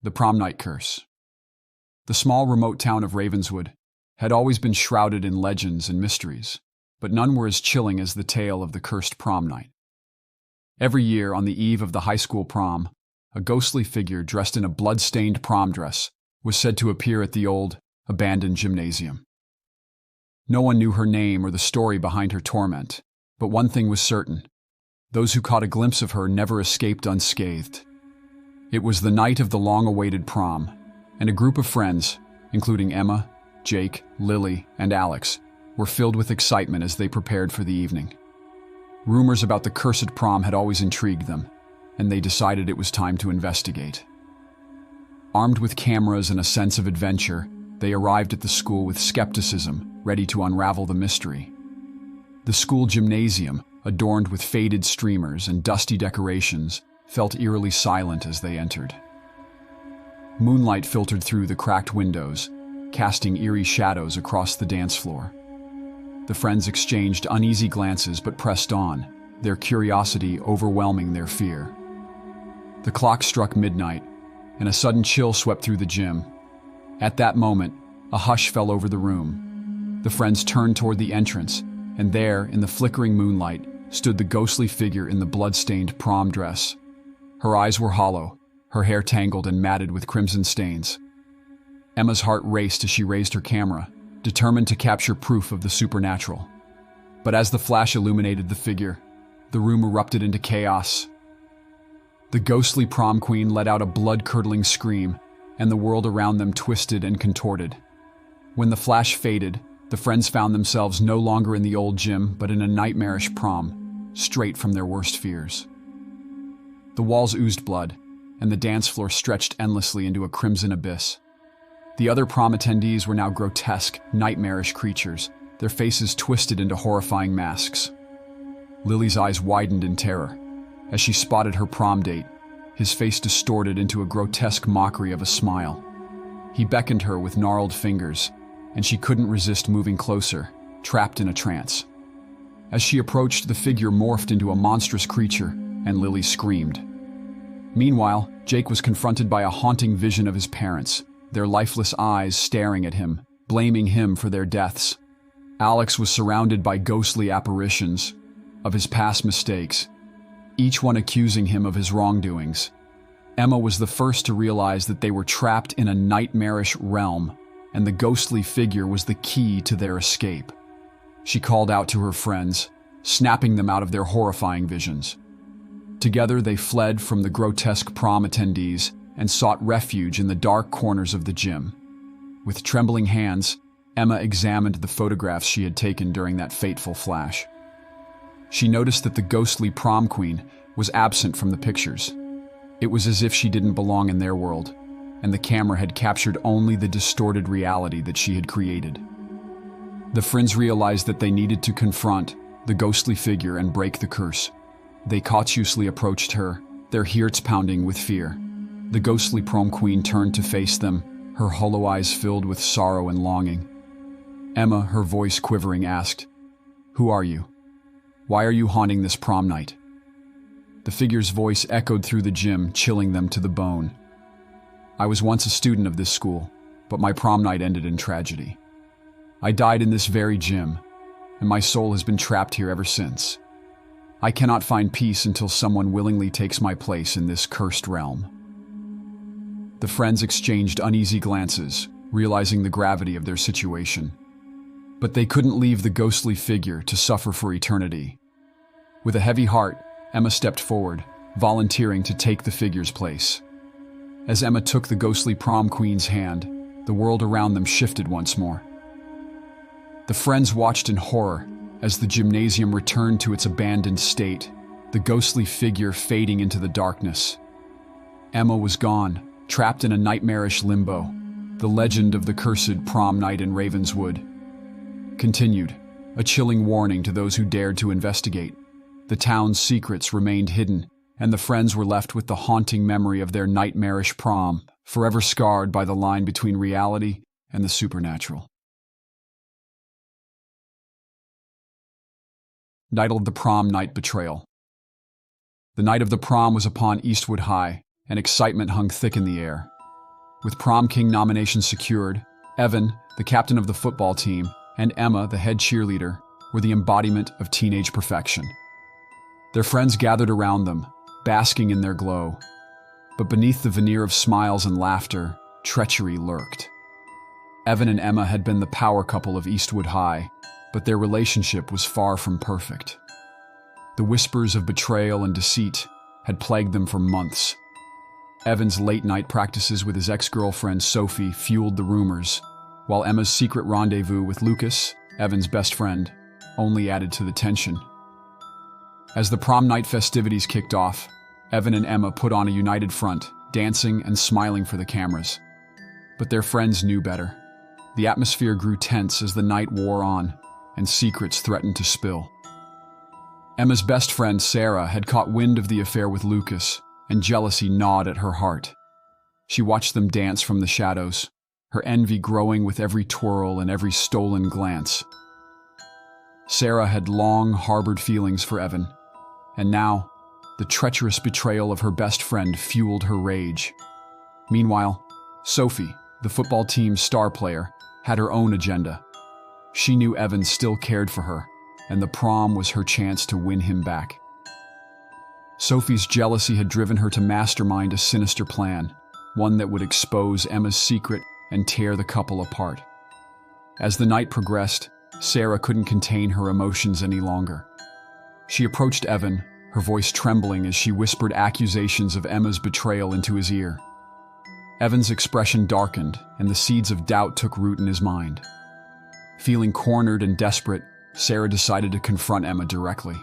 The Prom Night Curse. The small remote town of Ravenswood had always been shrouded in legends and mysteries, but none were as chilling as the tale of the cursed prom night. Every year, on the eve of the high school prom, a ghostly figure dressed in a blood-stained prom dress was said to appear at the old, abandoned gymnasium. No one knew her name or the story behind her torment, but one thing was certain: those who caught a glimpse of her never escaped unscathed. It was the night of the long-awaited prom, and a group of friends, including Emma, Jake, Lily, and Alex, were filled with excitement as they prepared for the evening. Rumors about the cursed prom had always intrigued them, and they decided it was time to investigate. Armed with cameras and a sense of adventure, they arrived at the school with skepticism, ready to unravel the mystery. The school gymnasium, adorned with faded streamers and dusty decorations, felt eerily silent as they entered. Moonlight filtered through the cracked windows, casting eerie shadows across the dance floor. The friends exchanged uneasy glances but pressed on, their curiosity overwhelming their fear. The clock struck midnight, and a sudden chill swept through the gym. At that moment, a hush fell over the room. The friends turned toward the entrance, and there, in the flickering moonlight, stood the ghostly figure in the blood-stained prom dress. Her eyes were hollow, her hair tangled and matted with crimson stains. Emma's heart raced as she raised her camera, determined to capture proof of the supernatural. But as the flash illuminated the figure, the room erupted into chaos. The ghostly prom queen let out a blood-curdling scream, and the world around them twisted and contorted. When the flash faded, the friends found themselves no longer in the old gym, but in a nightmarish prom, straight from their worst fears. The walls oozed blood, and the dance floor stretched endlessly into a crimson abyss. The other prom attendees were now grotesque, nightmarish creatures, their faces twisted into horrifying masks. Lily's eyes widened in terror. As she spotted her prom date, his face distorted into a grotesque mockery of a smile. He beckoned her with gnarled fingers, and she couldn't resist moving closer, trapped in a trance. As she approached, the figure morphed into a monstrous creature, and Lily screamed. Meanwhile, Jake was confronted by a haunting vision of his parents, their lifeless eyes staring at him, blaming him for their deaths. Alex was surrounded by ghostly apparitions of his past mistakes, each one accusing him of his wrongdoings. Emma was the first to realize that they were trapped in a nightmarish realm, and the ghostly figure was the key to their escape. She called out to her friends, snapping them out of their horrifying visions. Together they fled from the grotesque prom attendees and sought refuge in the dark corners of the gym. With trembling hands, Emma examined the photographs she had taken during that fateful flash. She noticed that the ghostly prom queen was absent from the pictures. It was as if she didn't belong in their world, and the camera had captured only the distorted reality that she had created. The friends realized that they needed to confront the ghostly figure and break the curse. They cautiously approached her, their hearts pounding with fear. The ghostly prom queen turned to face them, her hollow eyes filled with sorrow and longing. Emma, her voice quivering, asked, "Who are you? Why are you haunting this prom night?" The figure's voice echoed through the gym, chilling them to the bone. "I was once a student of this school, but my prom night ended in tragedy. I died in this very gym, and my soul has been trapped here ever since. I cannot find peace until someone willingly takes my place in this cursed realm." The friends exchanged uneasy glances, realizing the gravity of their situation. But they couldn't leave the ghostly figure to suffer for eternity. With a heavy heart, Emma stepped forward, volunteering to take the figure's place. As Emma took the ghostly prom queen's hand, the world around them shifted once more. The friends watched in horror as the gymnasium returned to its abandoned state, the ghostly figure fading into the darkness. Emma was gone, trapped in a nightmarish limbo. The legend of the cursed prom night in Ravenswood continued, a chilling warning to those who dared to investigate. The town's secrets remained hidden, and the friends were left with the haunting memory of their nightmarish prom, forever scarred by the line between reality and the supernatural. Titled The Prom Night Betrayal. The night of the prom was upon Eastwood High, and excitement hung thick in the air. With prom king nominations secured, Evan, the captain of the football team, and Emma, the head cheerleader, were the embodiment of teenage perfection. Their friends gathered around them, basking in their glow. But beneath the veneer of smiles and laughter, treachery lurked. Evan and Emma had been the power couple of Eastwood High, but their relationship was far from perfect. The whispers of betrayal and deceit had plagued them for months. Evan's late-night practices with his ex-girlfriend Sophie fueled the rumors, while Emma's secret rendezvous with Lucas, Evan's best friend, only added to the tension. As the prom night festivities kicked off, Evan and Emma put on a united front, dancing and smiling for the cameras. But their friends knew better. The atmosphere grew tense as the night wore on, and secrets threatened to spill. Emma's best friend, Sarah, had caught wind of the affair with Lucas, and jealousy gnawed at her heart. She watched them dance from the shadows, her envy growing with every twirl and every stolen glance. Sarah had long harbored feelings for Evan, and now, the treacherous betrayal of her best friend fueled her rage. Meanwhile, Sophie, the football team's star player, had her own agenda. She knew Evan still cared for her, and the prom was her chance to win him back. Sophie's jealousy had driven her to mastermind a sinister plan, one that would expose Emma's secret and tear the couple apart. As the night progressed, Sarah couldn't contain her emotions any longer. She approached Evan, her voice trembling as she whispered accusations of Emma's betrayal into his ear. Evan's expression darkened, and the seeds of doubt took root in his mind. Feeling cornered and desperate, Sarah decided to confront Emma directly.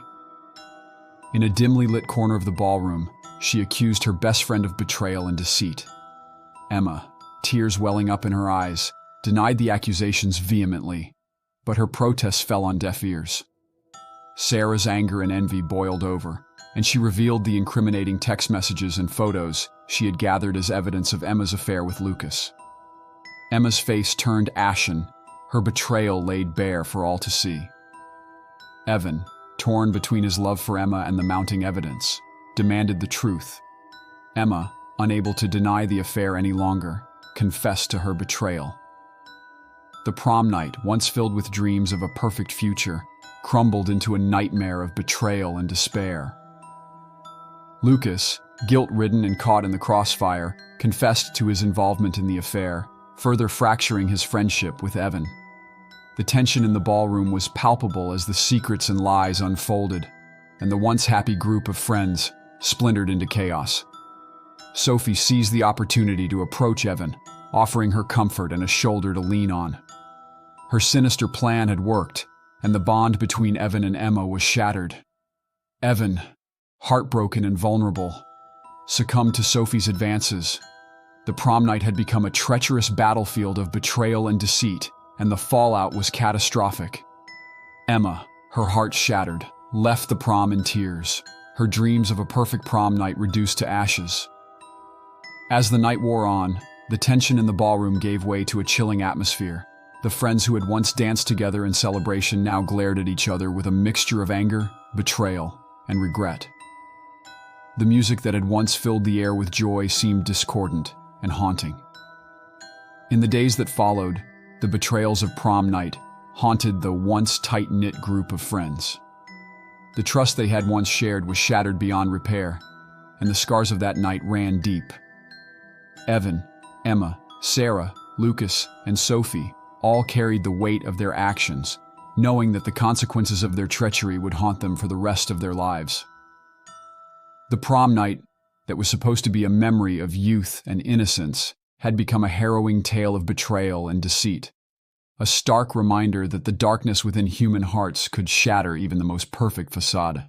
In a dimly lit corner of the ballroom, she accused her best friend of betrayal and deceit. Emma, tears welling up in her eyes, denied the accusations vehemently, but her protests fell on deaf ears. Sarah's anger and envy boiled over, and she revealed the incriminating text messages and photos she had gathered as evidence of Emma's affair with Lucas. Emma's face turned ashen, her betrayal laid bare for all to see. Evan, torn between his love for Emma and the mounting evidence, demanded the truth. Emma, unable to deny the affair any longer, confessed to her betrayal. The prom night, once filled with dreams of a perfect future, crumbled into a nightmare of betrayal and despair. Lucas, guilt-ridden and caught in the crossfire, confessed to his involvement in the affair, further fracturing his friendship with Evan. The tension in the ballroom was palpable as the secrets and lies unfolded, and the once happy group of friends splintered into chaos. Sophie seized the opportunity to approach Evan, offering her comfort and a shoulder to lean on. Her sinister plan had worked, and the bond between Evan and Emma was shattered. Evan, heartbroken and vulnerable, succumbed to Sophie's advances. The prom night had become a treacherous battlefield of betrayal and deceit, and the fallout was catastrophic. Emma, her heart shattered, left the prom in tears, her dreams of a perfect prom night reduced to ashes. As the night wore on, the tension in the ballroom gave way to a chilling atmosphere. The friends who had once danced together in celebration now glared at each other with a mixture of anger, betrayal, and regret. The music that had once filled the air with joy seemed discordant and haunting. In the days that followed, the betrayals of prom night haunted the once tight-knit group of friends. The trust they had once shared was shattered beyond repair, and the scars of that night ran deep. Evan, Emma, Sarah, Lucas, and Sophie all carried the weight of their actions, knowing that the consequences of their treachery would haunt them for the rest of their lives. The prom night, that was supposed to be a memory of youth and innocence, had become a harrowing tale of betrayal and deceit, a stark reminder that the darkness within human hearts could shatter even the most perfect facade.